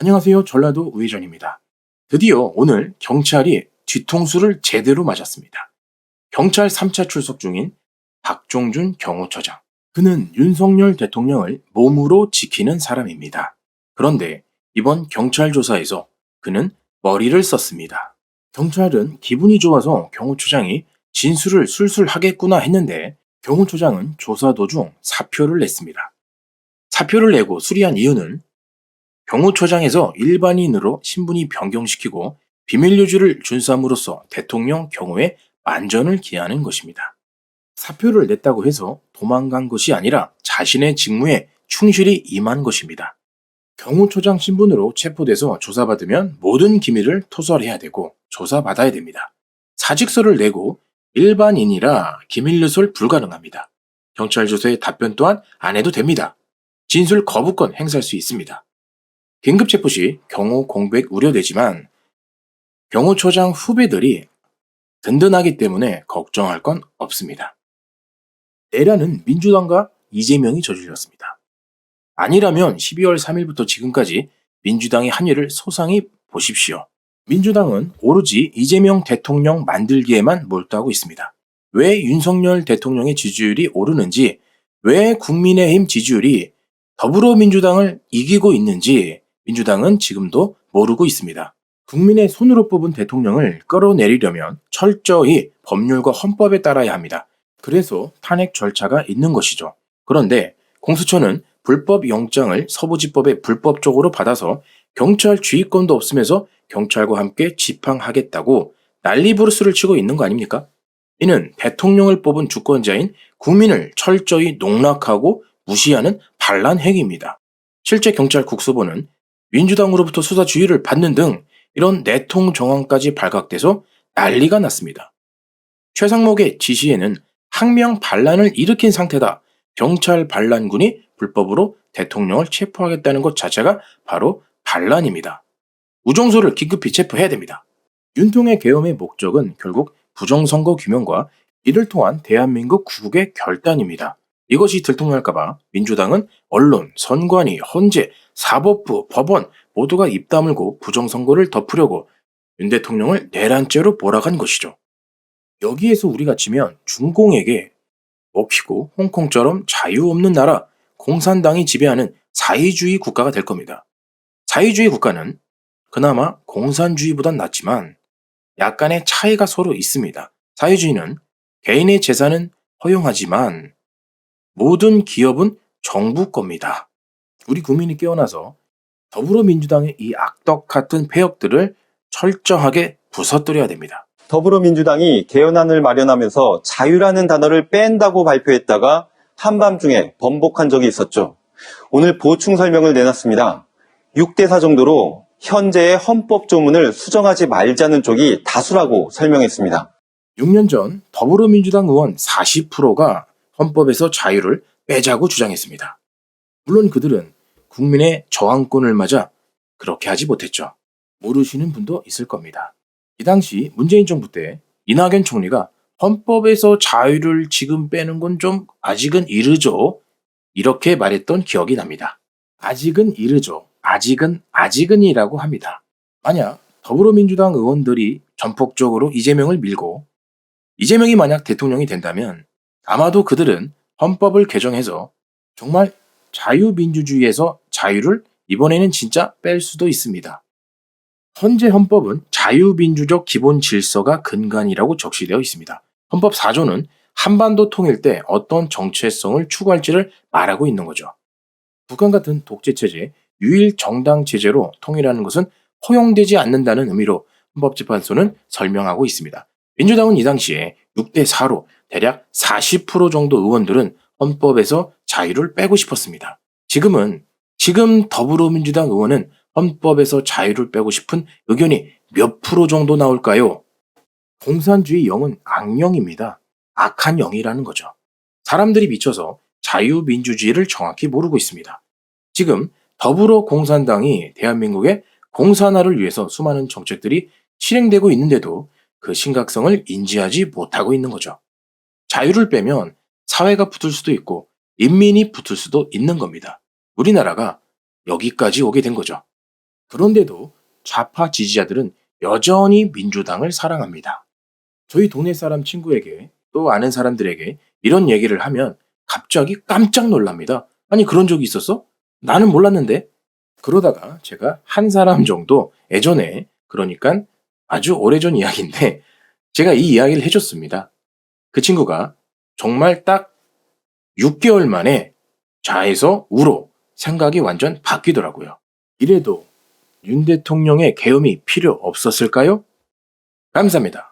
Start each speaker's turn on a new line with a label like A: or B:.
A: 안녕하세요. 전라도 우회전입니다. 드디어 오늘 경찰이 뒤통수를 제대로 맞았습니다. 경찰 3차 출석 중인 박종준 경호처장. 그는 윤석열 대통령을 몸으로 지키는 사람입니다. 그런데 이번 경찰 조사에서 그는 머리를 썼습니다. 경찰은 기분이 좋아서 경호처장이 진술을 술술 하겠구나 했는데 경호처장은 조사 도중 사표를 냈습니다. 사표를 내고 수리한 이유는 경호처장에서 일반인으로 신분이 변경시키고 비밀유지를 준수함으로써 대통령 경호에 만전을 기하는 것입니다. 사표를 냈다고 해서 도망간 것이 아니라 자신의 직무에 충실히 임한 것입니다. 경호처장 신분으로 체포돼서 조사받으면 모든 기밀을 토설해야 되고 조사받아야 됩니다. 사직서를 내고 일반인이라 기밀 누설 불가능합니다. 경찰 조사에 답변 또한 안 해도 됩니다. 진술 거부권 행사할 수 있습니다. 긴급 체포 시 경호 공백 우려되지만 경호처장 후배들이 든든하기 때문에 걱정할 건 없습니다. 내란은 민주당과 이재명이 저질렀습니다. 아니라면 12월 3일부터 지금까지 민주당의 한일을 소상히 보십시오. 민주당은 오로지 이재명 대통령 만들기에만 몰두하고 있습니다. 왜 윤석열 대통령의 지지율이 오르는지, 왜 국민의힘 지지율이 더불어민주당을 이기고 있는지 민주당은 지금도 모르고 있습니다. 국민의 손으로 뽑은 대통령을 끌어내리려면 철저히 법률과 헌법에 따라야 합니다. 그래서 탄핵 절차가 있는 것이죠. 그런데 공수처는 불법 영장을 서부지법에 불법적으로 받아서 경찰 지휘권도 없으면서 경찰과 함께 집행하겠다고 난리부르스를 치고 있는 거 아닙니까? 이는 대통령을 뽑은 주권자인 국민을 철저히 농락하고 무시하는 반란 행위입니다. 실제 경찰 국수본은 민주당으로부터 수사 지휘를 받는 등 이런 내통 정황까지 발각돼서 난리가 났습니다. 최상목의 지시에는 항명 반란을 일으킨 상태다. 경찰 반란군이 불법으로 대통령을 체포하겠다는 것 자체가 바로 반란입니다. 우정소를 긴급히 체포해야 됩니다. 윤통의 계엄의 목적은 결국 부정선거 규명과 이를 통한 대한민국 구국의 결단입니다. 이것이 들통날까봐 민주당은 언론, 선관위, 헌재, 사법부, 법원 모두가 입 다물고 부정선거를 덮으려고 윤 대통령을 내란죄로 몰아간 것이죠. 여기에서 우리가 지면 중공에게 먹히고 홍콩처럼 자유 없는 나라, 공산당이 지배하는 사회주의 국가가 될 겁니다. 사회주의 국가는 그나마 공산주의보단 낫지만 약간의 차이가 서로 있습니다. 사회주의는 개인의 재산은 허용하지만 모든 기업은 정부 겁니다. 우리 국민이 깨어나서 더불어민주당의 이 악덕 같은 폐역들을 철저하게 부서뜨려야 됩니다.
B: 더불어민주당이 개헌안을 마련하면서 자유라는 단어를 뺀다고 발표했다가 한밤중에 번복한 적이 있었죠. 오늘 보충 설명을 내놨습니다. 6대4 정도로 현재의 헌법 조문을 수정하지 말자는 쪽이 다수라고 설명했습니다.
A: 6년 전 더불어민주당 의원 40%가 헌법에서 자유를 빼자고 주장했습니다. 물론 그들은 국민의 저항권을 맞아 그렇게 하지 못했죠. 모르시는 분도 있을 겁니다. 이 당시 문재인 정부 때 이낙연 총리가 헌법에서 자유를 지금 빼는 건 좀 아직은 이르죠. 이렇게 말했던 기억이 납니다. 아직은 이르죠. 아직은이라고 합니다. 만약 더불어민주당 의원들이 전폭적으로 이재명을 밀고 이재명이 만약 대통령이 된다면 아마도 그들은 헌법을 개정해서 정말 자유민주주의에서 자유를 이번에는 진짜 뺄 수도 있습니다. 현재 헌법은 자유민주적 기본 질서가 근간이라고 적시되어 있습니다. 헌법 4조는 한반도 통일 때 어떤 정체성을 추구할지를 말하고 있는 거죠. 북한 같은 독재체제, 유일 정당 체제로 통일하는 것은 허용되지 않는다는 의미로 헌법재판소는 설명하고 있습니다. 민주당은 이 당시에 6대4로 대략 40% 정도 의원들은 헌법에서 자유를 빼고 싶었습니다. 지금 더불어민주당 의원은 헌법에서 자유를 빼고 싶은 의견이 몇 프로 정도 나올까요? 공산주의 영은 악령입니다. 악한 영이라는 거죠. 사람들이 미쳐서 자유민주주의를 정확히 모르고 있습니다. 지금 더불어공산당이 대한민국의 공산화를 위해서 수많은 정책들이 실행되고 있는데도 그 심각성을 인지하지 못하고 있는 거죠. 자유를 빼면 사회가 붙을 수도 있고 인민이 붙을 수도 있는 겁니다. 우리나라가 여기까지 오게 된 거죠. 그런데도 좌파 지지자들은 여전히 민주당을 사랑합니다. 저희 동네 사람 친구에게 또 아는 사람들에게 이런 얘기를 하면 갑자기 깜짝 놀랍니다. 아니, 그런 적이 있었어? 나는 몰랐는데? 그러다가 제가 한 사람 정도 예전에, 그러니까 아주 오래전 이야기인데, 제가 이 이야기를 해줬습니다. 그 친구가 정말 딱 6개월 만에 좌에서 우로 생각이 완전 바뀌더라고요. 이래도 윤 대통령의 계엄이 필요 없었을까요? 감사합니다.